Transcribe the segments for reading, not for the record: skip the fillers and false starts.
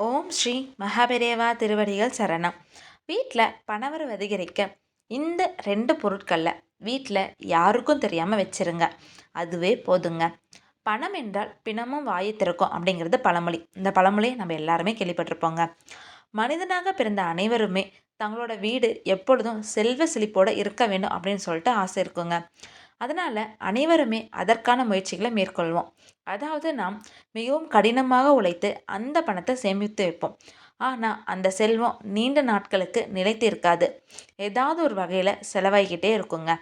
ஓம் ஸ்ரீ மகாபெரியவா திருவடிகள் சரணம். வீட்டில் பணவரவு அதிகரிக்க இந்த 2 பொருட்களில் வீட்டில் யாருக்கும் தெரியாமல் வச்சிருங்க. அதுவே போதுங்க. பணம் என்றால் பிணமும் வாயை திறக்கும் அப்படிங்கிறது பழமொழி. இந்த பழமொழியை நம்ம எல்லாருமே கேள்விப்பட்டிருப்போங்க. மனிதனாக பிறந்த அனைவருமே தங்களோட வீடு எப்பொழுதும் செல்வ செழிப்போடு இருக்க வேண்டும் அப்படின்னு சொல்லிட்டு ஆசை இருக்குங்க. அதனால் அனைவருமே அதற்கான முயற்சிகளை மேற்கொள்வோம். அதாவது நாம் மிகவும் கடினமாக உழைத்து அந்த பணத்தை சேமித்து வைப்போம். ஆனால் அந்த செல்வம் நீண்ட நாட்களுக்கு நிலைத்து இருக்காது. ஏதாவது ஒரு வகையில் செலவாகிக்கிட்டே இருக்குங்க.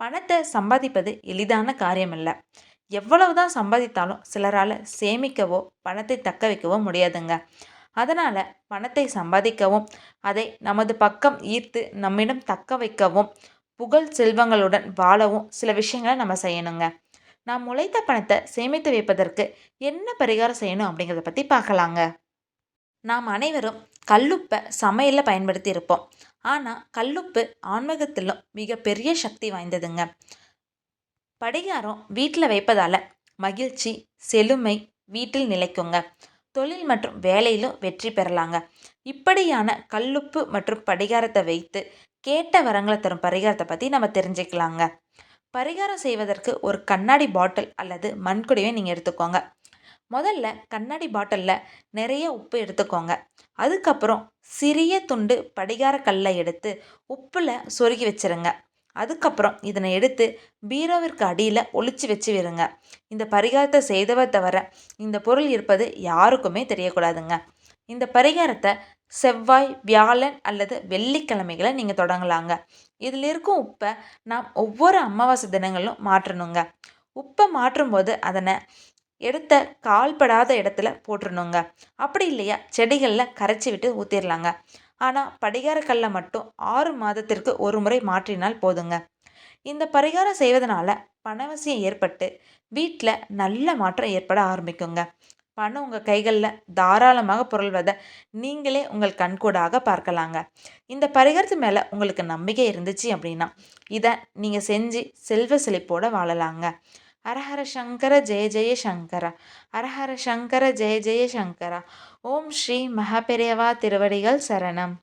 பணத்தை சம்பாதிப்பது எளிதான காரியம் இல்லை. எவ்வளவுதான் சம்பாதித்தாலும் சிலரால் சேமிக்கவோ பணத்தை தக்க வைக்கவோ முடியாதுங்க. அதனால் பணத்தை சம்பாதிக்கவும் அதை நமது பக்கம் ஈர்த்து நம்மிடம் தக்க வைக்கவும் புகழ் செல்வங்களுடன் வாழவும் சில விஷயங்களை நம்ம செய்யணுங்க. நாம் உழைத்த பணத்தை சேமித்து வைப்பதற்கு என்ன பரிகாரம் செய்யணும் அப்படிங்கிறத பற்றி பார்க்கலாங்க. நாம் அனைவரும் கல்லுப்பை சமையலில் பயன்படுத்தி இருப்போம். ஆனால் கல்லுப்பு ஆன்மீகத்திலும் மிகப்பெரிய சக்தி வாய்ந்ததுங்க. படிகாரம் வீட்டில் வைப்பதால் மகிழ்ச்சி செழுமை வீட்டில் நிலைக்குங்க. தொழில் மற்றும் வேலையிலும் வெற்றி பெறலாங்க. இப்படியான கல்லுப்பு மற்றும் படிகாரத்தை வைத்து கேட்ட வரங்களை தரும் பரிகாரத்தை பற்றி நம்ம தெரிஞ்சுக்கலாங்க. பரிகாரம் செய்வதற்கு ஒரு கண்ணாடி பாட்டில் அல்லது மண்குடியை நீங்கள் எடுத்துக்கோங்க. முதல்ல கண்ணாடி பாட்டிலில் நிறைய உப்பு எடுத்துக்கோங்க. அதுக்கப்புறம் சிறிய துண்டு படிகார கல்லை எடுத்து உப்பில் சொருகி வச்சுருங்க. அதுக்கப்புறம் இதனை எடுத்து பீரோவிற்கு அடியில் ஒளிச்சு வச்சு விடுங்க. இந்த பரிகாரத்தை செய்தவர் தவிர இந்த பொருள் இருப்பது யாருக்குமே தெரியக்கூடாதுங்க. இந்த பரிகாரத்தை செவ்வாய், வியாழன் அல்லது வெள்ளிக்கிழமைகளை நீங்கள் தொடங்கலாங்க. இதில் இருக்கும் உப்பை நாம் ஒவ்வொரு அமாவாசை தினங்களும் மாற்றணுங்க. உப்பை மாற்றும்போது அதனை எடுத்த கால்படாத இடத்துல போட்டுடணுங்க. அப்படி இல்லையா செடிகளில் கரைச்சி விட்டு ஊற்றிடலாங்க. ஆனால் படிகார கல்லை மட்டும் 6 மாதத்திற்கு ஒரு முறை மாற்றினால் போதுங்க. இந்த பரிகாரம் செய்வதனால பணவசியம் ஏற்பட்டு வீட்டில் நல்ல மாற்றம் ஏற்பட ஆரம்பிக்குங்க. பணம் உங்கள் கைகளில் தாராளமாக புரள்வதை நீங்களே உங்கள் கண்கூடாக பார்க்கலாங்க. இந்த பரிகாரத்து மேலே உங்களுக்கு நம்பிக்கை இருந்துச்சு அப்படின்னா இதை நீங்கள் செஞ்சு செல்வ செழிப்போடு வாழலாங்க. ஹரஹர சங்கர ஜெய ஜெய சங்கரா. ஹரஹர சங்கர ஜெய ஜெய சங்கரா. ஓம் ஸ்ரீ மகாபெரியவா திருவடிகள் சரணம்.